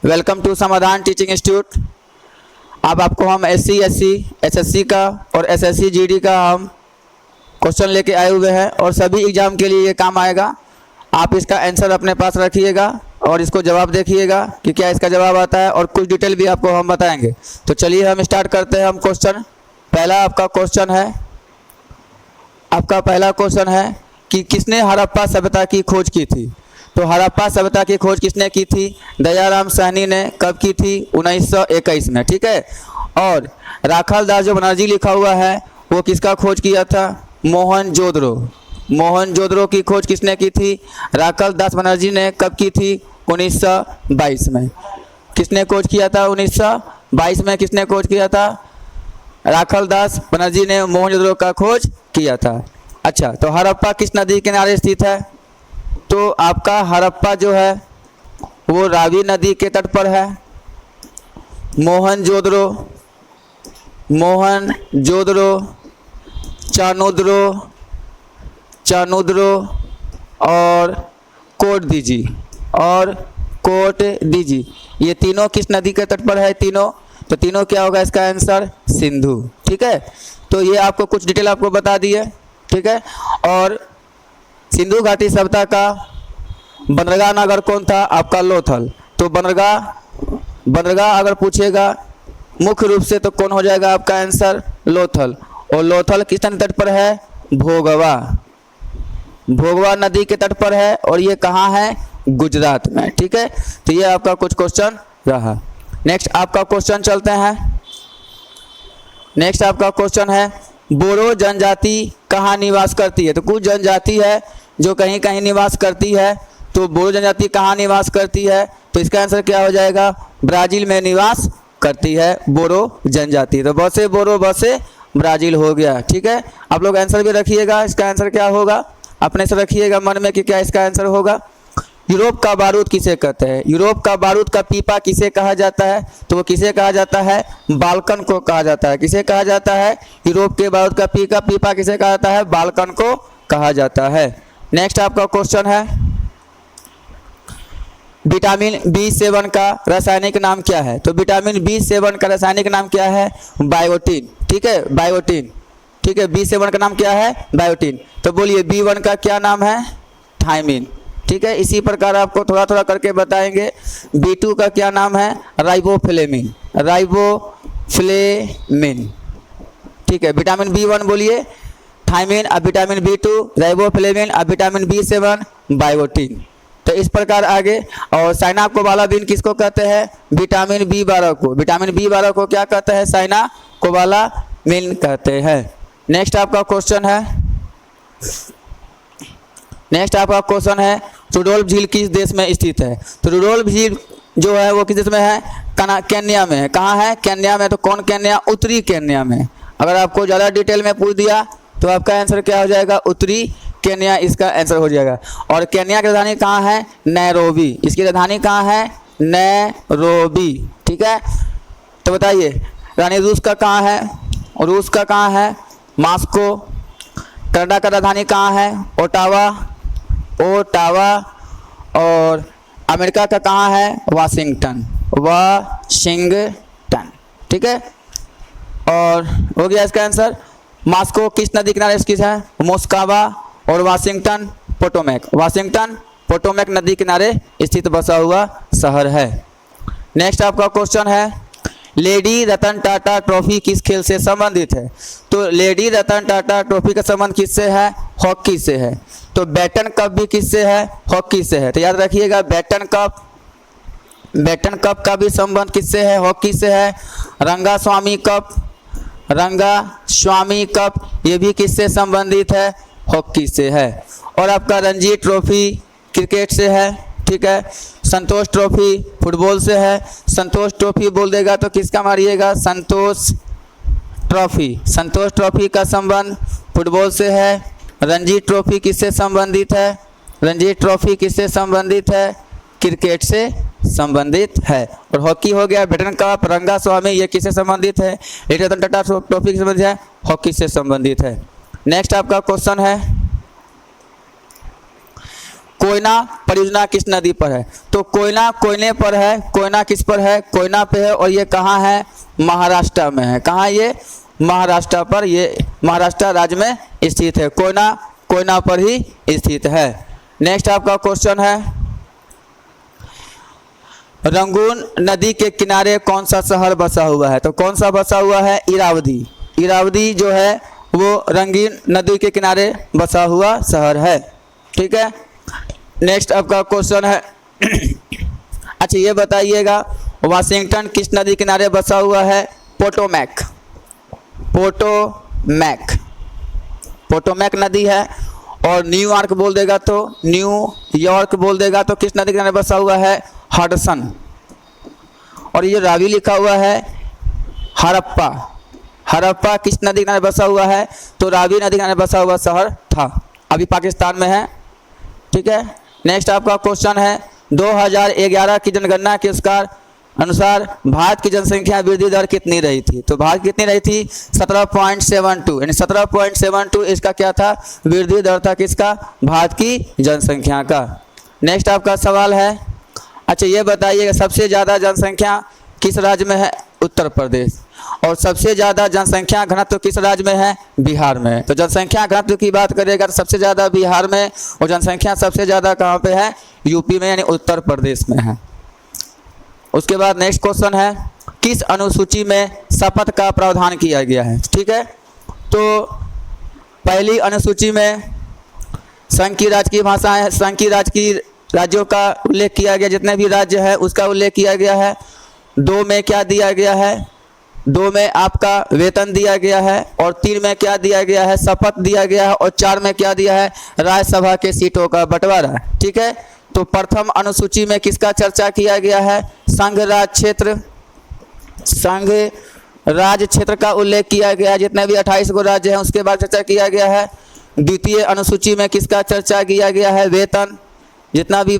Welcome to समाधान teaching institute. अब आपको हम SC, SC, SSC का और SSC GD का हम क्वेश्चन लेके आए हुए हैं और सभी एग्ज़ाम के लिए ये काम आएगा। आप इसका आंसर अपने पास रखिएगा और इसको जवाब देखिएगा कि क्या इसका जवाब आता है और कुछ डिटेल भी आपको हम बताएंगे। तो चलिए हम स्टार्ट करते हैं। हम क्वेश्चन पहला पहला क्वेश्चन है कि किसने हड़प्पा सभ्यता की खोज की थी। तो हड़प्पा सभ्यता की खोज किसने की थी? दयाराम साहनी ने कब की थी? 1921 में, ठीक है। और राखाल दास जो बनर्जी लिखा हुआ है वो किसका खोज किया था? मोहनजोदड़ो। मोहनजोदड़ो की खोज किसने की थी? राखाल दास बनर्जी ने कब की थी? 1922 में। किसने खोज किया था? 1922 में किसने खोज किया था? राखाल दास बनर्जी ने मोहनजोदड़ो का खोज किया था। अच्छा, तो हड़प्पा किस नदी के किनारे स्थित है? तो आपका हड़प्पा जो है वो रावी नदी के तट पर है। मोहनजोदड़ो, चानुद्रो और कोटदीजी, ये तीनों किस नदी के तट पर है? तो तीनों क्या होगा इसका आंसर? सिंधु, ठीक है। तो ये आपको कुछ डिटेल आपको बता दी है, ठीक है। और सिंधु घाटी सभ्यता का बंदरगाह नगर कौन था? आपका लोथल। तो बंदरगाह अगर पूछेगा मुख्य रूप से तो कौन हो जाएगा आपका आंसर? लोथल। और लोथल किस नदी तट पर है? भोगवा नदी के तट पर है और ये कहाँ है? गुजरात में, ठीक है। तो ये आपका कुछ क्वेश्चन रहा। नेक्स्ट आपका क्वेश्चन चलते हैं। नेक्स्ट आपका क्वेश्चन है बोरो जनजाति कहाँ निवास करती है? तो कुछ जनजाति है जो कहीं कहीं निवास करती है। तो बोरो जनजाति कहाँ निवास करती है? तो इसका आंसर क्या हो जाएगा? ब्राज़ील में निवास करती है बोरो जनजाति। तो बसे बोरो बसे ब्राज़ील हो गया, ठीक है। आप लोग आंसर भी रखिएगा, इसका आंसर क्या होगा अपने से रखिएगा मन में कि क्या इसका आंसर होगा। यूरोप का बारूद किसे कहते हैं? यूरोप का बारूद का पीपा किसे कहा जाता है? तो वो किसे कहा जाता है? बाल्कन को कहा जाता है। किसे कहा जाता है? यूरोप के बारूद का पीपा किसे कहा जाता है? बाल्कन को कहा जाता है। नेक्स्ट आपका क्वेश्चन है विटामिन B7 का रासायनिक नाम क्या है? तो विटामिन B7 का रासायनिक नाम क्या है? बायोटीन, ठीक है, बायोटीन, ठीक है। B7 का नाम क्या है? बायोटीन। तो बोलिए B1 का क्या नाम है? थायमिन, ठीक है। इसी प्रकार आपको थोड़ा थोड़ा करके बताएंगे। B2 का क्या नाम है? राइबोफ्लेविन, ठीक है। विटामिन B1 बोलिए थायमिन, अब विटामिन B2 राइबोफ्लेविन, अब विटामिन B7 बायोटीन। तो इस प्रकार आगे। और साइनाकोबालामिन किसको कहते हैं? विटामिन B12 को। विटामिन B12 को क्या कहते हैं? साइनाकोबालामिन कहते हैं। नेक्स्ट आपका क्वेश्चन है रुडोल्फ झील किस देश में स्थित है? तो रुडोल्फ झील जो है वो किस देश में है? केन्या में है। कहाँ है? केन्या में। तो कौन केन्या? उत्तरी केन्या में। अगर आपको ज़्यादा डिटेल में पूछ दिया तो आपका आंसर क्या हो जाएगा? उत्तरी केन्या इसका आंसर हो जाएगा। और केन्या की राजधानी कहाँ है? नैरोबी। इसकी राजधानी कहाँ है? नैरोबी, ठीक है। तो बताइए रानी रूस का कहाँ है? रूस का कहाँ है? मॉस्को। कनाडा का राजधानी कहाँ है? ओटावा। और अमेरिका का कहाँ है? वाशिंगटन, ठीक है। और हो गया इसका आंसर। मॉस्को किस नदी किनारे स्थित है? मोस्कावा। और वाशिंगटन पोटोमैक नदी किनारे स्थित बसा हुआ शहर है। नेक्स्ट आपका क्वेश्चन है लेडी रतन टाटा ट्रॉफी किस खेल से संबंधित है? तो लेडी रतन टाटा ट्रॉफी का संबंध किससे है? हॉकी से है। तो बैटन कप भी किससे है? हॉकी से है। तो याद रखिएगा बैटन कप का भी संबंध किससे है? हॉकी से है। रंगास्वामी कप ये भी किससे संबंधित है? हॉकी से है। और आपका रणजी ट्रॉफी क्रिकेट से है, ठीक है। संतोष ट्रॉफी फुटबॉल से है। संतोष ट्रॉफी बोल देगा तो किसका मारिएगा? संतोष ट्रॉफी का संबंध फुटबॉल से है। रणजी ट्रॉफी किससे संबंधित है? रणजी ट्रॉफी किससे संबंधित है? क्रिकेट से संबंधित है। और हॉकी हो गया बैटन कप, रंगास्वामी, ये किससे संबंधित है? रतन टाटा ट्रॉफी से संबंधित है, हॉकी से संबंधित है। नेक्स्ट आपका क्वेश्चन है कोयना परियोजना किस नदी पर है? तो कोयना कोयने पर है, कोयना किस पर है? कोयना पे है। और ये कहाँ है? महाराष्ट्र में है। कहाँ ये? महाराष्ट्र पर, ये महाराष्ट्र राज्य में स्थित है। कोयना कोयना पर ही स्थित है। नेक्स्ट आपका क्वेश्चन है, रंगून नदी के किनारे कौन सा शहर बसा हुआ है? तो कौन सा बसा हुआ है? इरावदी। इरावदी जो है वो रंगीन नदी के किनारे बसा हुआ शहर है। ठीक है। नेक्स्ट आपका क्वेश्चन है अच्छा ये बताइएगा, वाशिंगटन किस नदी किनारे बसा हुआ है? पोटोमैक। पोटोमैक, पोटोमैक नदी है। और न्यूयॉर्क बोल देगा तो, न्यूयॉर्क बोल देगा तो किस नदी किनारे बसा हुआ है? हडसन। और ये रावी लिखा हुआ है हड़प्पा। हड़प्पा किस नदी किनारे बसा हुआ है? तो रावी नदी किनारे बसा हुआ शहर था, अभी पाकिस्तान में है। ठीक है। नेक्स्ट आपका क्वेश्चन है, 2011 की जनगणना के अनुसार भारत की जनसंख्या वृद्धि दर कितनी रही थी? तो भारत कितनी रही थी? 17.72, यानी 17.72 इसका क्या था? वृद्धि दर था किसका? भारत की जनसंख्या का। नेक्स्ट आपका सवाल है, अच्छा ये बताइएगा, सबसे ज़्यादा जनसंख्या किस राज्य में है? उत्तर प्रदेश। और सबसे ज़्यादा जनसंख्या घनत्व किस राज्य में है? बिहार में। तो जनसंख्या घनत्व की बात करेगा तो सबसे ज़्यादा बिहार में, और जनसंख्या सबसे ज़्यादा कहाँ पे है? यूपी में, यानी उत्तर प्रदेश में है। उसके बाद नेक्स्ट क्वेश्चन है, किस अनुसूची में शपथ का प्रावधान किया गया है? ठीक है। तो पहली अनुसूची में संघ की राजकीय भाषाएं, संघ की राजकीय राज्यों का उल्लेख किया गया, जितने भी राज्य है उसका उल्लेख किया गया है। 2 में क्या दिया गया है? 2 में आपका वेतन दिया गया है। और 3 में क्या दिया गया है? शपथ दिया गया है। और 4 में क्या दिया है? राज्यसभा के सीटों का बंटवारा। ठीक है। तो प्रथम अनुसूची में किसका चर्चा किया गया है? संघ राज्य क्षेत्र, संघ राज्य क्षेत्र का उल्लेख किया गया है, जितने भी 28 गो राज्य हैं उसके बाद चर्चा किया गया है। द्वितीय अनुसूची में किसका चर्चा किया गया है? वेतन, जितना भी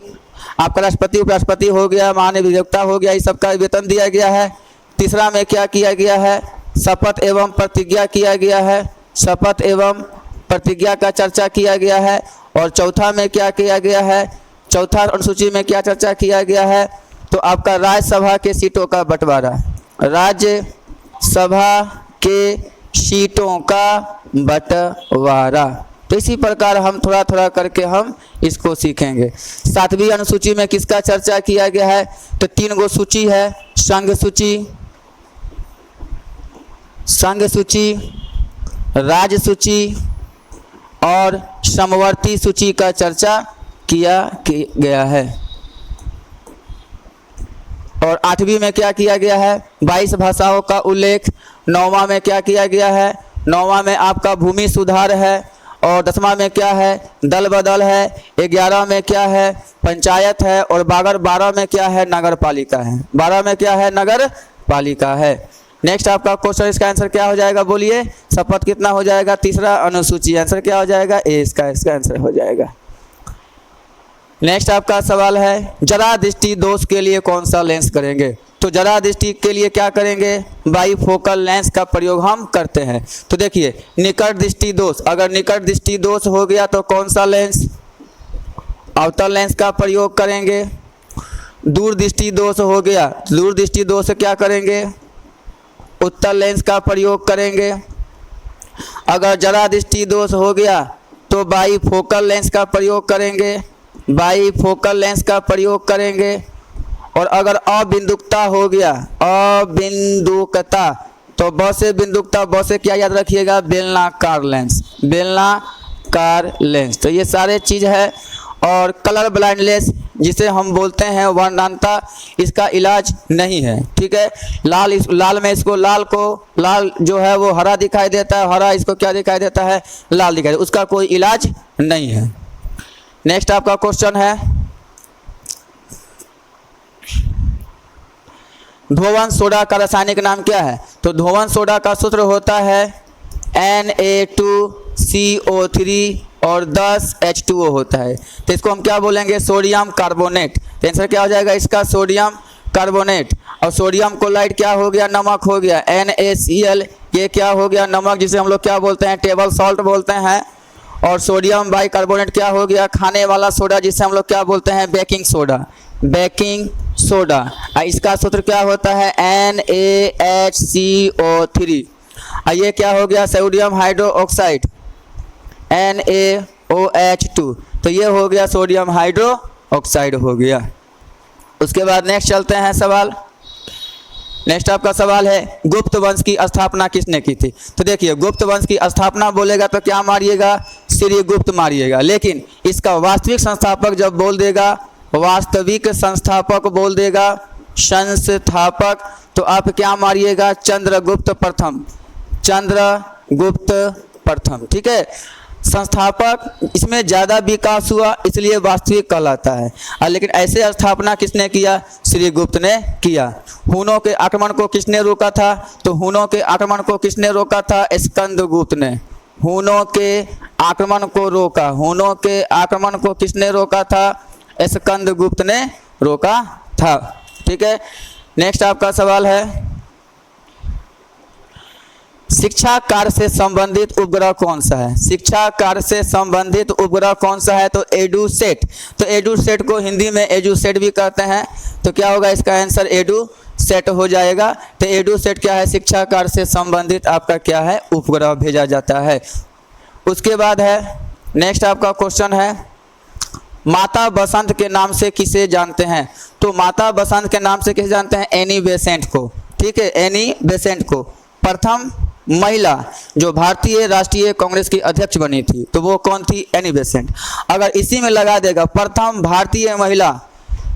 आपका राष्ट्रपति उपराष्ट्रपति हो गया, महानियोक्ता हो गया, इस सब का वेतन दिया गया है। तीसरा में क्या किया गया है? शपथ एवं प्रतिज्ञा किया गया है, शपथ एवं प्रतिज्ञा का चर्चा किया गया है। और चौथा में क्या किया गया है? चौथा अनुसूची में क्या चर्चा किया गया है? तो आपका राज्यसभा के सीटों का बंटवारा, राज्यसभा के सीटों का बंटवारा। तो इसी प्रकार हम थोड़ा थोड़ा करके हम इसको सीखेंगे। 7वीं अनुसूची में किसका चर्चा किया गया है? तो 3 गो सूची है, संघ सूची, संघ सूची, राज्य सूची और समवर्ती सूची का चर्चा किया गया है। और 8वीं में क्या किया गया है? 22 भाषाओं का उल्लेख। 9वां में क्या किया गया है? 9वां में आपका भूमि सुधार है। और 10वां में क्या है? दल बदल है। 11 में क्या है? पंचायत है। और 12 में क्या है? नगर पालिका है। 12 में क्या है? नगर पालिका है। नेक्स्ट आपका क्वेश्चन, इसका आंसर क्या हो जाएगा? बोलिए, शपथ कितना हो जाएगा? तीसरा अनुसूची। आंसर क्या हो जाएगा? ए, इसका आंसर हो जाएगा। नेक्स्ट आपका सवाल है, जरा दृष्टि दोष के लिए कौन सा लेंस करेंगे? तो जरा दृष्टि के लिए क्या करेंगे? बाईफोकल लेंस का प्रयोग हम करते हैं। तो देखिए, निकट दृष्टि दोष, अगर निकट दृष्टि दोष हो गया तो कौन सा लेंस? अवतल लेंस का प्रयोग करेंगे। दूर दृष्टि दोष हो गया, दूर दृष्टि दोष क्या करेंगे? उत्तल लेंस का प्रयोग करेंगे। अगर जरा दृष्टि दोष हो गया तो बाईफोकल लेंस का प्रयोग करेंगे, बाईफोकल लेंस का प्रयोग करेंगे। और अगर अबिंदुकता हो गया, अबिंदुकता, तो ब से बिंदुकता, ब से क्या याद रखिएगा? बेलनाकार लेंस, बेलनाकार लेंस। तो ये सारे चीज़ है। और कलर ब्लाइंडनेस जिसे हम बोलते हैं, वर्णनता, इसका इलाज नहीं है। ठीक है। लाल में इसको, लाल जो है वो हरा दिखाई देता है, हरा इसको क्या दिखाई देता है? लाल दिखाई देता है, उसका कोई इलाज नहीं है। नेक्स्ट आपका क्वेश्चन है, धोवन सोडा का रासायनिक नाम क्या है? तो धोवन सोडा का सूत्र होता है Na2CO3 और 10 H2O होता है। तो इसको हम क्या बोलेंगे? Sodium carbonate. तो आंसर क्या हो जाएगा इसका? Sodium carbonate. और सोडियम क्लोराइड क्या हो गया? नमक हो गया, NaCl, ये क्या हो गया? नमक, जिसे हम लोग क्या बोलते हैं? टेबल सॉल्ट बोलते हैं। और सोडियम बाइकार्बोनेट क्या हो गया, खाने वाला सोडा जिसे हम लोग क्या बोलते हैं, बेकिंग सोडा, बेकिंग सोडा। इसका सूत्र क्या होता है, NaHCO3। ये क्या हो गया, सोडियम हाइड्रोक्साइड, NaOH2। तो ये हो गया सोडियम हाइड्रोक्साइड हो गया। उसके बाद नेक्स्ट चलते हैं सवाल। नेक्स्ट आपका सवाल है गुप्त वंश की स्थापना किसने की थी। तो देखिए गुप्त वंश की स्थापना बोलेगा तो क्या मारिएगा, श्री गुप्त मारिएगा, लेकिन इसका वास्तविक संस्थापक जब बोल देगा, वास्तविक संस्थापक बोल देगा, संस्थापक, तो आप क्या मारिएगा, चंद्रगुप्त प्रथम, चंद्रगुप्त प्रथम। ठीक है, संस्थापक इसमें ज़्यादा विकास हुआ इसलिए वास्तविक कहलाता है, लेकिन ऐसे स्थापना किसने किया, श्री गुप्त ने किया। हुनों के आक्रमण को किसने रोका था, तो हुनों के आक्रमण को किसने रोका था, स्कंदगुप्त ने। हुनों के आक्रमण को रोका, हुनों के आक्रमण को किसने रोका था, स्कंदगुप्त ने रोका था। ठीक है, नेक्स्ट आपका सवाल है शिक्षा कार्य से संबंधित उपग्रह कौन सा है। शिक्षा कार्य से संबंधित उपग्रह कौन सा है, तो एडुसेट। तो एडुसेट को हिंदी में एजुसेट भी कहते हैं, तो क्या होगा इसका आंसर एडुसेट हो जाएगा। तो एडुसेट क्या है, शिक्षा कार्य से संबंधित आपका क्या है, उपग्रह भेजा जाता है। उसके बाद है नेक्स्ट आपका क्वेश्चन है माता बसंत के नाम से किसे जानते हैं। तो माता बसंत के नाम से किसे जानते हैं, एनी बेसेंट को। ठीक है, एनी बेसेंट को। प्रथम महिला जो भारतीय राष्ट्रीय कांग्रेस की अध्यक्ष बनी थी, तो वो कौन थी, एनी बेसेंट। अगर इसी में लगा देगा प्रथम भारतीय महिला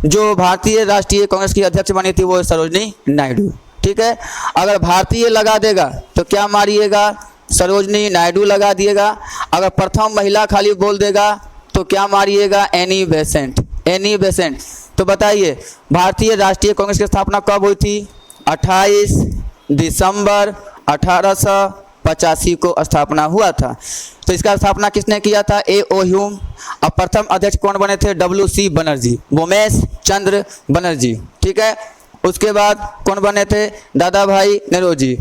जो भारतीय राष्ट्रीय कांग्रेस की अध्यक्ष बनी थी, वो सरोजनी नायडू। ठीक है, अगर भारतीय लगा देगा तो क्या मारिएगा, सरोजनी नायडू लगा दिएगा। अगर प्रथम महिला खाली बोल देगा तो क्या मारिएगा, एनी बेसेंट, एनी बेसेंट। तो बताइए भारतीय राष्ट्रीय कांग्रेस की स्थापना कब हुई थी, 28 दिसंबर 1885 को स्थापना हुआ था। तो इसका स्थापना किसने किया था, A.O. ह्यूम। अब प्रथम अध्यक्ष कौन बने थे, W.C. बनर्जी, वोमेश चंद्र बनर्जी। ठीक है, उसके बाद कौन बने थे, दादा भाई नेहरूजी।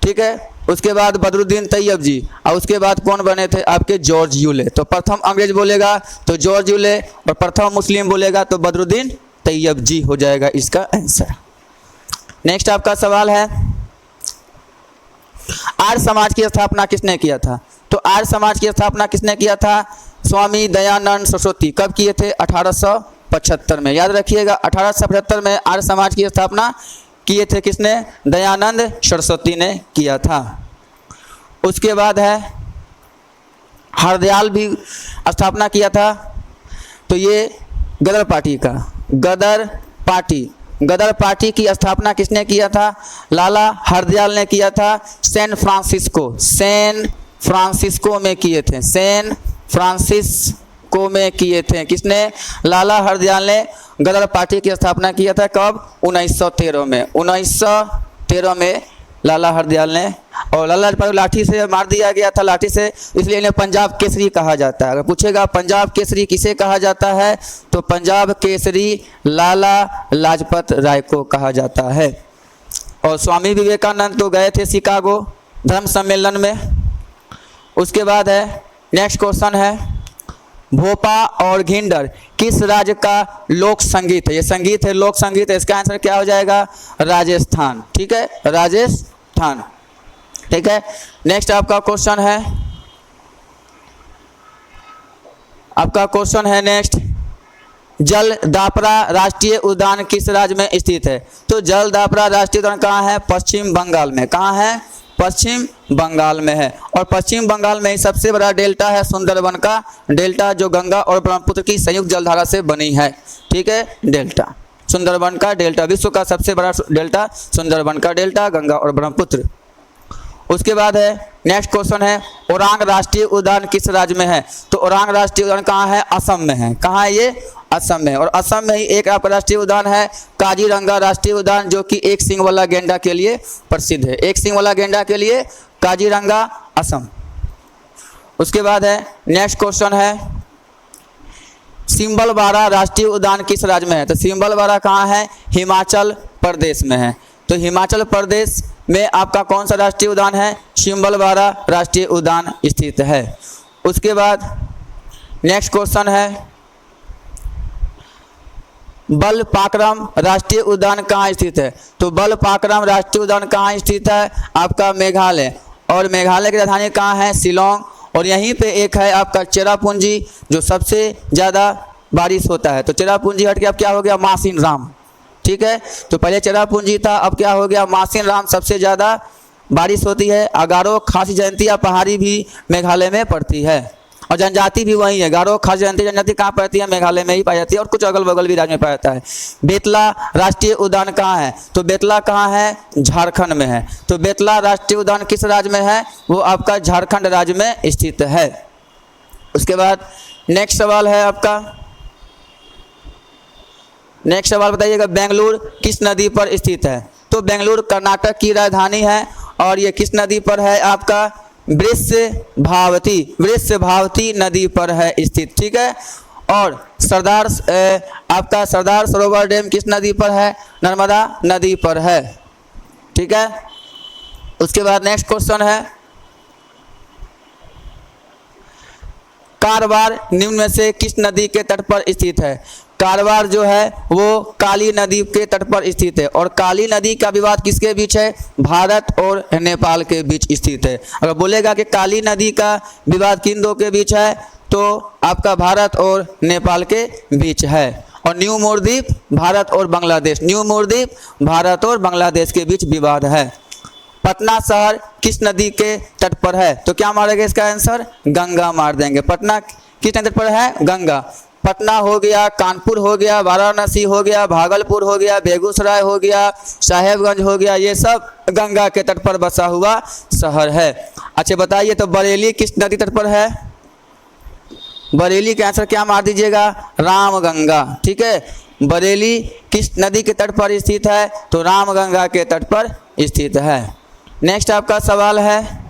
ठीक है, उसके बाद बदरुद्दीन तैयब जी, और उसके बाद कौन बने थे आपके, जॉर्ज यूले। तो प्रथम अंग्रेज बोलेगा तो जॉर्ज यूले, और प्रथम मुस्लिम बोलेगा तो बदरुद्दीन तैयब जी हो जाएगा इसका आंसर। नेक्स्ट आपका सवाल है आर्य समाज की स्थापना किसने किया था। तो आर्य समाज की स्थापना किसने किया था, स्वामी दयानंद सरस्वती। कब किए थे, 1875 में। याद रखिएगा 1875 में आर्य समाज की स्थापना किए थे किसने, दयानंद सरस्वती ने किया था। उसके बाद है हरदयाल भी स्थापना किया था। तो ये गदर पार्टी का, गदर पार्टी, गदर पार्टी की स्थापना किसने किया था, लाला हरदयाल ने किया था। सैन फ्रांसिस्को, सैन फ्रांसिस्को में किए थे, सैन फ्रांसिस्को में किए थे। किसने, लाला हरदयाल ने गदर पार्टी की स्थापना किया था। कब, 1913 में, 1913 में लाला हरदयाल ने। और लाला लाजपत लाठी से मार दिया गया था, लाठी से, इसलिए इन्हें पंजाब केसरी कहा जाता है। अगर पूछेगा पंजाब केसरी किसे कहा जाता है, तो पंजाब केसरी लाला लाजपत राय को कहा जाता है। और स्वामी विवेकानंद तो गए थे शिकागो धर्म सम्मेलन में। उसके बाद है नेक्स्ट क्वेश्चन है भोपा और घिंडर किस राज्य का लोक संगीत है। ये संगीत है, लोक संगीत है। इसका आंसर क्या हो जाएगा, राजस्थान। ठीक है, राजस्थान। ठीक है, नेक्स्ट आपका क्वेश्चन है, आपका क्वेश्चन है नेक्स्ट जलदापरा राष्ट्रीय उद्यान किस राज्य में स्थित है। तो जलदापरा राष्ट्रीय उद्यान कहाँ है, पश्चिम बंगाल में। कहाँ है, पश्चिम बंगाल में है। और पश्चिम बंगाल में ही सबसे बड़ा डेल्टा है सुंदरबन का डेल्टा, जो गंगा और ब्रह्मपुत्र की संयुक्त जलधारा से बनी है। ठीक है, डेल्टा, सुंदरबन का डेल्टा, विश्व का सबसे बड़ा डेल्टा सुंदरबन का डेल्टा, गंगा और ब्रह्मपुत्र। उसके बाद है नेक्स्ट क्वेश्चन है ओरांग राष्ट्रीय उद्यान किस राज्य में है। तो ओरांग राष्ट्रीय उद्यान कहाँ है, असम में है। कहाँ है ये, असम में। और असम में ही एक आपका राष्ट्रीय उद्यान है काजीरंगा राष्ट्रीय उद्यान, जो कि एक सींग वाला गेंडा के लिए प्रसिद्ध है। एक सींग वाला गेंडा के लिए काजीरंगा, असम। उसके बाद है नेक्स्ट क्वेश्चन है सिंबलबारा राष्ट्रीय उद्यान किस राज्य में है। तो सिंबलबारा कहाँ है, हिमाचल प्रदेश में है। तो हिमाचल प्रदेश में आपका कौन सा राष्ट्रीय उद्यान है, सिंबलबारा राष्ट्रीय उद्यान स्थित है। उसके बाद नेक्स्ट क्वेश्चन है, बलपाक्रम राष्ट्रीय उद्यान कहाँ स्थित है? तो बलपाक्रम राष्ट्रीय उद्यान कहाँ स्थित है? आपका मेघालय, और मेघालय की राजधानी कहाँ है? शिलोंग। और यहीं पे एक है आपका चेरापूंजी, जो सबसे ज़्यादा बारिश होता है। तो चेरापूंजी हट के अब क्या हो गया? मासिन राम। ठीक है, तो पहले चेरापूंजी था, अब क्या हो गया? मासिन राम सबसे ज़्यादा बारिश होती है। गारो खासी जनजाति या पहाड़ी भी मेघालय में पड़ती है, और जनजाति भी वही है। गारो खासी जनजाति कहाँ पड़ती है? मेघालय में ही पाई जाती है, और कुछ अगल बगल भी राज्य में पाया जाता है। बेतला राष्ट्रीय उद्यान कहाँ है? तो बेतला कहाँ है? झारखंड में है। तो बेतला राष्ट्रीय उद्यान किस राज्य में है? वो आपका झारखंड राज्य में स्थित है। उसके बाद नेक्स्ट सवाल है आपका, नेक्स्ट सवाल बताइएगा, बेंगलुरु किस नदी पर स्थित है? तो बेंगलुरु कर्नाटक की राजधानी है, और ये किस नदी पर है? आपका वृषभावती नदी पर है स्थित। ठीक है, और आपका सरदार सरोवर डैम किस नदी पर है? नर्मदा नदी पर है। ठीक है, उसके बाद नेक्स्ट क्वेश्चन है, कारवार निम्न में से किस नदी के तट पर स्थित है? कारवार जो है वो काली नदी के तट पर स्थित है, और काली नदी का विवाद किसके बीच है? भारत और नेपाल के बीच स्थित है। अगर बोलेगा कि काली नदी का विवाद किन दो के बीच है, तो आपका भारत और नेपाल के बीच है। और न्यू मोरद्वीप भारत और बांग्लादेश, न्यू मोरद्वीप भारत और बांग्लादेश के बीच विवाद है। पटना शहर किस नदी के तट पर है? तो क्या मारेंगे इसका आंसर? गंगा मार देंगे। पटना किस नदी तट पर है? गंगा। पटना हो गया, कानपुर हो गया, वाराणसी हो गया, भागलपुर हो गया, बेगूसराय हो गया, साहेबगंज हो गया, ये सब गंगा के तट पर बसा हुआ शहर है। अच्छा बताइए, तो बरेली किस नदी तट पर है? बरेली का आंसर क्या मार दीजिएगा? रामगंगा। ठीक है, बरेली किस नदी के तट पर स्थित है? तो रामगंगा के तट पर स्थित है। नेक्स्ट आपका सवाल है,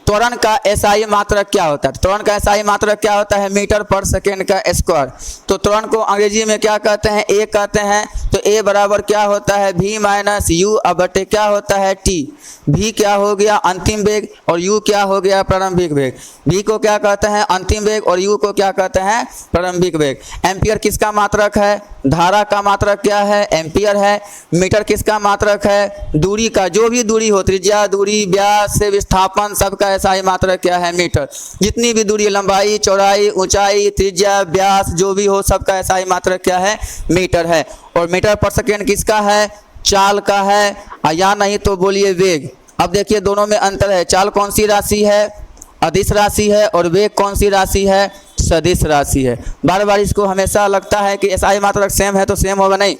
त्वरण का एसआई मात्रक क्या होता है? त्वरण का एसआई मात्रक क्या होता है? मीटर पर सेकेंड का स्क्वायर। तो त्वरण को अंग्रेजी में क्या कहते हैं? ए कहते हैं। तो ए बराबर क्या होता है? v माइनस यू अब बटे क्या होता है? टी। v क्या हो गया? अंतिम वेग, और u क्या हो गया? प्रारंभिक वेग। v को क्या कहते हैं? अंतिम वेग, और u को क्या कहते हैं? प्रारंभिक वेग। एम्पियर किसका मात्रक है? धारा का मात्रक क्या है? एम्पियर है। मीटर किसका मात्रक है? दूरी का, जो भी दूरी हो, त्रिज्या, दूरी, व्यास से विस्थापन, सबका एसआई मात्रक क्या है? मीटर। जितनी भी दूरी, लंबाई, चौड़ाई, ऊंचाई, त्रिज्या, व्यास, जो भी हो, सबका एसआई मात्रक क्या है? मीटर है। और मीटर पर सेकेंड किसका है? चाल का है, या नहीं तो बोलिए वेग। अब देखिए दोनों में अंतर है। चाल कौन सी राशि है? अदिश राशि है, और वेग कौन सी राशि है? सदिश राशि है। बार बार इसको हमेशा लगता है कि एसआई मात्रक सेम है, तो सेम होगा, नहीं।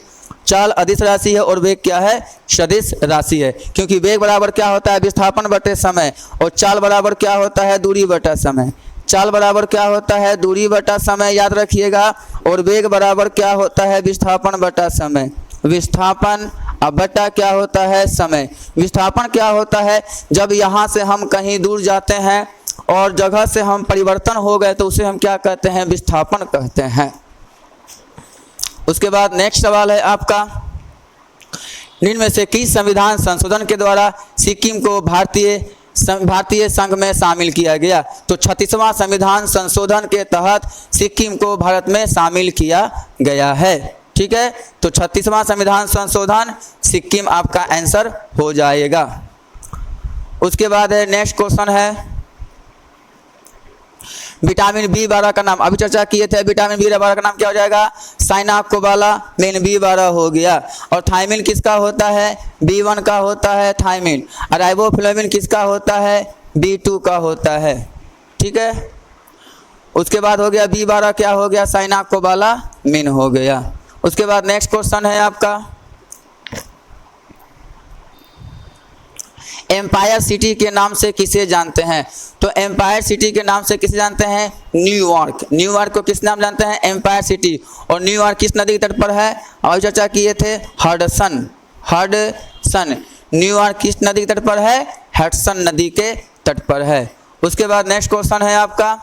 चाल अदिश राशि है और वेग क्या है? सदिश राशि है। क्योंकि वेग बराबर क्या होता है? विस्थापन बटे समय, और चाल बराबर क्या होता है? दूरी बटा समय। चाल बराबर क्या होता है? दूरी बटा समय, याद रखिएगा। और वेग बराबर क्या होता है? विस्थापन बटा समय। विस्थापन अब बटा क्या होता है? समय। विस्थापन क्या होता है? जब यहाँ से हम कहीं दूर जाते हैं और जगह से हम परिवर्तन हो गए, तो उसे हम क्या कहते हैं? विस्थापन कहते हैं। उसके बाद नेक्स्ट सवाल है आपका, निम्न में से किस संविधान संशोधन के द्वारा सिक्किम को भारतीय संघ में शामिल किया गया? तो 36वां संविधान संशोधन के तहत सिक्किम को भारत में शामिल किया गया है। ठीक है, तो 36वां संविधान संशोधन सिक्किम आपका आंसर हो जाएगा। उसके बाद है नेक्स्ट क्वेश्चन है, विटामिन B12 का नाम, अभी चर्चा किए थे, विटामिन B12 का नाम क्या हो जाएगा? साइनाकोबालामिन B12 हो गया। और थायमिन किसका होता है? B1 का होता है थायमिन। और राइबोफ्लेविन किसका होता है? B2 का होता है। ठीक है, उसके बाद हो गया B12 क्या हो गया? साइनाकोबालामिन हो गया। उसके बाद नेक्स्ट क्वेश्चन है आपका, एम्पायर सिटी के नाम से किसे जानते हैं? तो एम्पायर सिटी के नाम से किसे जानते हैं? न्यूयॉर्क। न्यूयॉर्क को किस नाम जानते हैं? Empire city. और न्यूयॉर्क किस नदी के तट पर है? और चर्चा किए थे, हडसन। न्यूयॉर्क किस नदी के तट पर है? हडसन नदी के तट पर है। उसके बाद नेक्स्ट क्वेश्चन है आपका,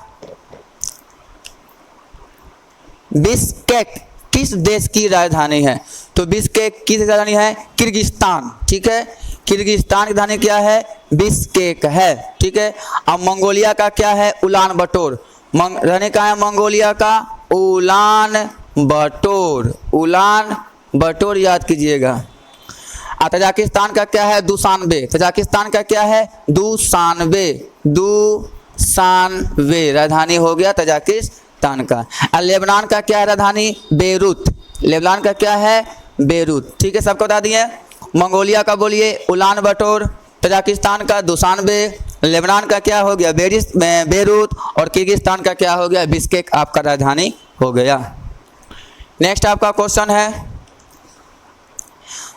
बिश्केक किस देश की राजधानी है? तो बिश्केक किस राजधानी है? किर्गिस्तान। ठीक है, किर्गिस्तान की राजधानी क्या है? बिश्केक है, ठीक है। अब मंगोलिया का क्या है? उलान बटोर। राजधानी कहाँ है मंगोलिया का? उलान बटोर, उलान बटोर याद कीजिएगा। तजाकिस्तान का क्या है? दुशानबे। तजाकिस्तान का क्या है? दुशानबे, दुशानबे राजधानी हो गया तजाकिस्तान का। और लेबनान का क्या है राजधानी? बेरूत। लेबनान का क्या है? बेरूत, ठीक है, सबको बता दिए। मंगोलिया का बोलिए उलान बटोर, तजाकिस्तान का दुशानबे, लेबनान का क्या हो गया? बेरूत, और किर्गिस्तान का क्या हो गया? बिश्केक आपका राजधानी हो गया। नेक्स्ट आपका क्वेश्चन है,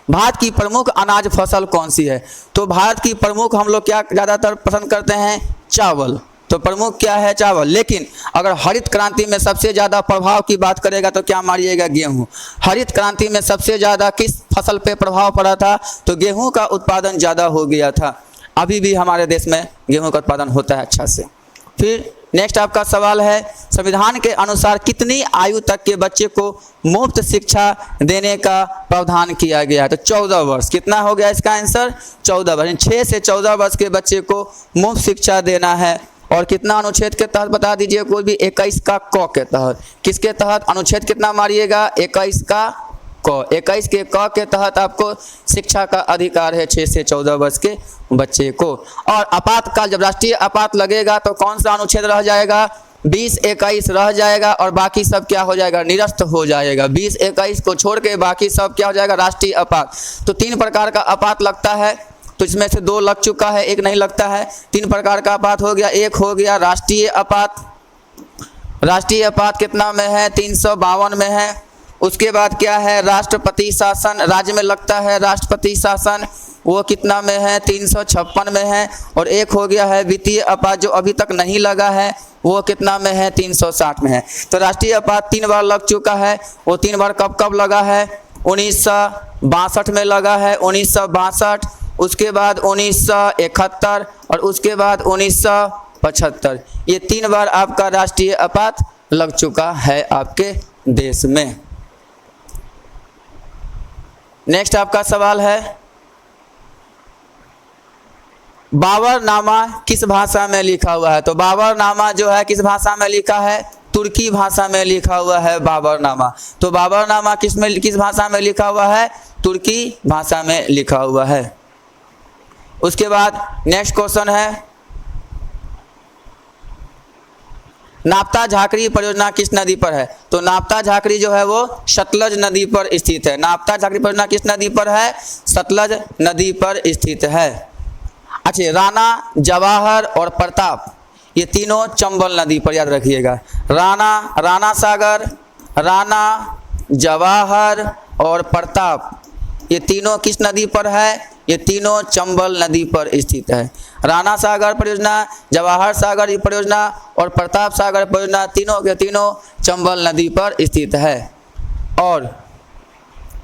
भारत की प्रमुख अनाज फसल कौन सी है? तो भारत की प्रमुख हम लोग क्या ज़्यादातर पसंद करते हैं? चावल। तो प्रमुख क्या है? चावल। लेकिन अगर हरित क्रांति में सबसे ज़्यादा प्रभाव की बात करेगा तो क्या मारिएगा? गेहूँ। हरित क्रांति में सबसे ज़्यादा किस फसल पे प्रभाव पड़ा था? तो गेहूँ का उत्पादन ज़्यादा हो गया था। अभी भी हमारे देश में गेहूँ का उत्पादन होता है अच्छा से। फिर नेक्स्ट आपका सवाल है, संविधान के अनुसार कितनी आयु तक के बच्चे को मुफ्त शिक्षा देने का प्रावधान किया गया है? तो 14 वर्ष। कितना हो गया इसका आंसर? 14 वर्ष। 6 से 14 वर्ष के बच्चे को मुफ्त शिक्षा देना है। और कितना अनुच्छेद के तहत बता दीजिए? कोई भी 21 का क के तहत। किसके तहत? अनुच्छेद कितना मारिएगा? 21 का क। 21 के क के तहत आपको शिक्षा का अधिकार है 6 से 14 वर्ष के बच्चे को। और आपातकाल, जब राष्ट्रीय आपात लगेगा तो कौन सा अनुच्छेद रह जाएगा? 20-21 रह जाएगा और बाकी सब क्या हो जाएगा? निरस्त हो जाएगा। 20-21 को छोड़ के बाकी सब क्या हो जाएगा? राष्ट्रीय आपात। तो 3 प्रकार का आपात लगता है, तो इसमें से 2 लग चुका है, 1 नहीं लगता है। 3 प्रकार का आपात हो गया। एक हो गया राष्ट्रीय आपात। राष्ट्रीय आपात कितना में है? 352 में है। उसके बाद क्या है? राष्ट्रपति शासन, राज्य में लगता है राष्ट्रपति शासन, वो कितना में है? 356 में है। और एक हो गया है वित्तीय आपात जो अभी तक नहीं लगा है, वो कितना में है? 360 में है। तो राष्ट्रीय आपात 3 बार लग चुका है। वो 3 बार कब कब लगा है? 1962 में लगा है, 1962, उसके बाद 1971 और उसके बाद 1975। ये 3 बार आपका राष्ट्रीय आपात लग चुका है आपके देश में। नेक्स्ट आपका सवाल है, बाबरनामा किस भाषा में लिखा हुआ है? तो बाबरनामा जो है किस भाषा में लिखा है? तुर्की भाषा में लिखा हुआ है बाबरनामा। तो बाबरनामा किस भाषा में लिखा हुआ है? तुर्की भाषा में लिखा हुआ है। उसके बाद नेक्स्ट क्वेश्चन है, नापता झाकरी परियोजना किस नदी पर है? तो नापता झाकरी जो है वो सतलज नदी पर स्थित है। नापता झाकरी परियोजना किस नदी पर है? सतलज नदी पर स्थित है। अच्छा, राणा, जवाहर और प्रताप, ये तीनों चंबल नदी पर, याद रखिएगा। राणा सागर, राणा, जवाहर और प्रताप, ये तीनों किस नदी पर है? ये तीनों चंबल नदी पर स्थित है। राणा सागर परियोजना, जवाहर सागर परियोजना और प्रताप सागर परियोजना तीनों के तीनों चंबल नदी पर स्थित है। और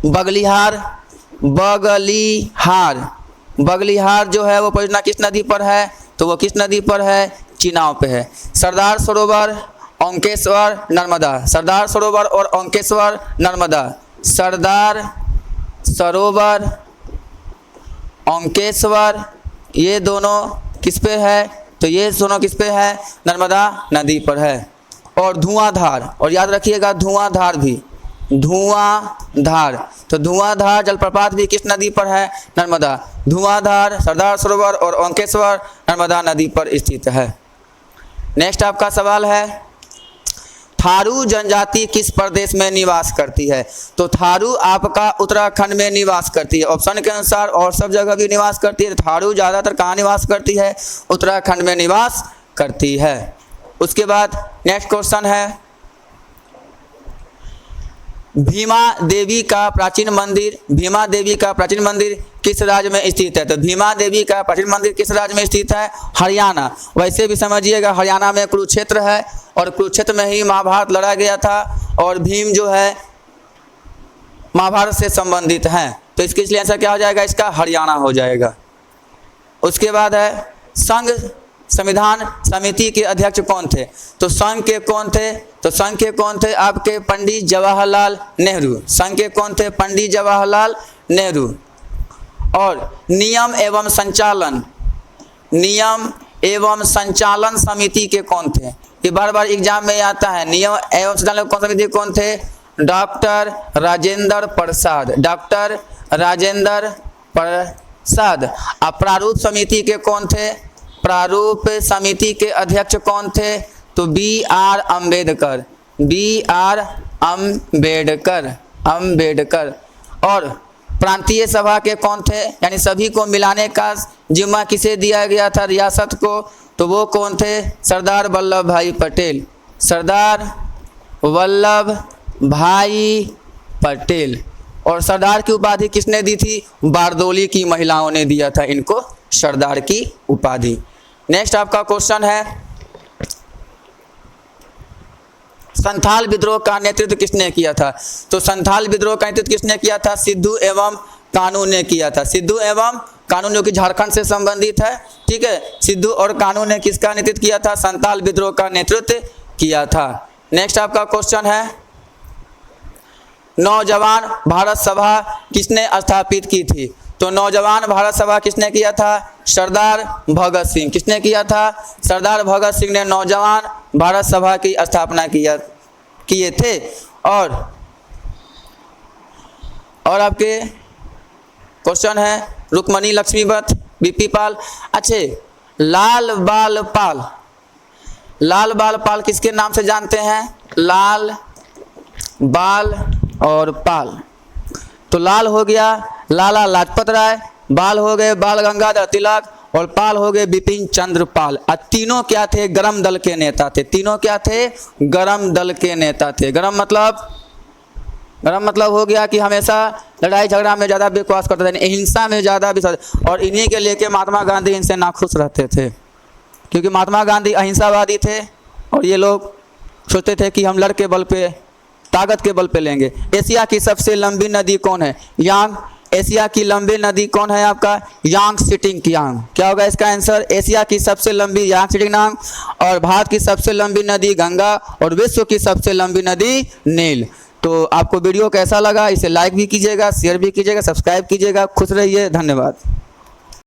बगलिहार जो है वो परियोजना किस नदी पर है? तो वो किस नदी पर है? चिनाव पे है। सरदार सरोवर, ओंकेश्वर, नर्मदा। सरदार सरोवर और ओंकेश्वर, नर्मदा। सरदार सरोवर, ओंकेश्वर, ये दोनों किस पे है? तो ये दोनों किस पे है? नर्मदा नदी पर है। और धुआंधार, और याद रखिएगा धुआंधार भी, धुआंधार, तो धुआंधार जलप्रपात भी किस नदी पर है? नर्मदा। धुआंधार, सरदार सरोवर और ओंकेश्वर नर्मदा नदी पर स्थित है। नेक्स्ट आपका सवाल है, थारू जनजाति किस प्रदेश में निवास करती है? तो थारू आपका उत्तराखंड में निवास करती है। ऑप्शन के अनुसार और सब जगह भी निवास करती है, थारू ज़्यादातर कहाँ निवास करती है? उत्तराखंड में निवास करती है। उसके बाद नेक्स्ट क्वेश्चन है, भीमा देवी का प्राचीन मंदिर किस राज्य में स्थित है? तो भीमा देवी का प्राचीन मंदिर किस राज्य में स्थित है? हरियाणा। वैसे भी समझिएगा हरियाणा में कुरुक्षेत्र है और कुरुक्षेत्र में ही महाभारत लड़ा गया था और भीम जो है महाभारत से संबंधित हैं, तो इसके लिए आंसर क्या हो जाएगा? इसका हरियाणा हो जाएगा। उसके बाद है, संघ संविधान समिति के अध्यक्ष कौन थे? तो संघ के कौन थे? तो संघ के कौन थे? आपके पंडित जवाहरलाल नेहरू। संघ के कौन थे? पंडित जवाहरलाल नेहरू। और नियम एवं संचालन समिति के कौन थे? ये बार बार एग्जाम में आता है। नियम एवं संचालन कौन समिति कौन थे? Doctor Rajendra Prasad, doctor Rajendra Prasad. अब प्रारूप समिति के कौन थे? प्रारूप समिति के अध्यक्ष कौन थे? तो B.R. अम्बेडकर, B.R. अम्बेडकर। और प्रांतीय सभा के कौन थे? यानी सभी को मिलाने का जिम्मा किसे दिया गया था, रियासत को? तो वो कौन थे? सरदार वल्लभ भाई पटेल, सरदार वल्लभ भाई पटेल। और सरदार की उपाधि किसने दी थी? बारदोली की महिलाओं ने दिया था इनको सरदार की उपाधि। नेक्स्ट आपका क्वेश्चन है, संथाल विद्रोह का नेतृत्व किसने किया था? तो संथाल विद्रोह का नेतृत्व किसने किया था? सिद्धू एवं कानू ने किया था। सिद्धू एवं कानू जो कि झारखंड से संबंधित है, ठीक है। सिद्धू और कानू ने किसका नेतृत्व किया था? संथाल विद्रोह का नेतृत्व किया था। नेक्स्ट आपका क्वेश्चन है, नौजवान भारत सभा किसने स्थापित की थी? तो नौजवान भारत सभा किसने किया था? सरदार भगत सिंह। किसने किया था? सरदार भगत सिंह ने नौजवान भारत सभा की स्थापना किए थे। और आपके क्वेश्चन है, रुक्मणी लक्ष्मीवत, बीपी पाल। अच्छे, लाल बाल पाल किसके नाम से जानते हैं? लाल बाल और पाल। तो लाल हो गया लाला लाजपत राय, बाल हो गए बाल गंगाधर तिलक और पाल हो गए बिपिन चंद्र पाल। तीनों क्या थे? गरम दल के नेता थे। तीनों क्या थे? गरम दल के नेता थे। गरम मतलब हो गया कि हमेशा लड़ाई झगड़ा में ज़्यादा विश्वास करते थे, अहिंसा में ज़्यादा विश्वास। और इन्हीं के लेके महात्मा गांधी इनसे नाखुश रहते थे, क्योंकि महात्मा गांधी अहिंसावादी थे और ये लोग सोचते थे कि हम लड़ के बल पे, ताकत के बल पे लेंगे। एशिया की सबसे लंबी नदी कौन है? यांग। एशिया की लंबी नदी कौन है आपका? यांग सिटिंग यांग। क्या होगा इसका आंसर? एशिया की सबसे लंबी यांग सिटिंग यांग, और भारत की सबसे लंबी नदी गंगा, और विश्व की सबसे लंबी नदी नील। तो आपको वीडियो कैसा लगा? इसे लाइक भी कीजिएगा, शेयर भी कीजिएगा, सब्सक्राइब कीजिएगा। खुश रहिए, धन्यवाद।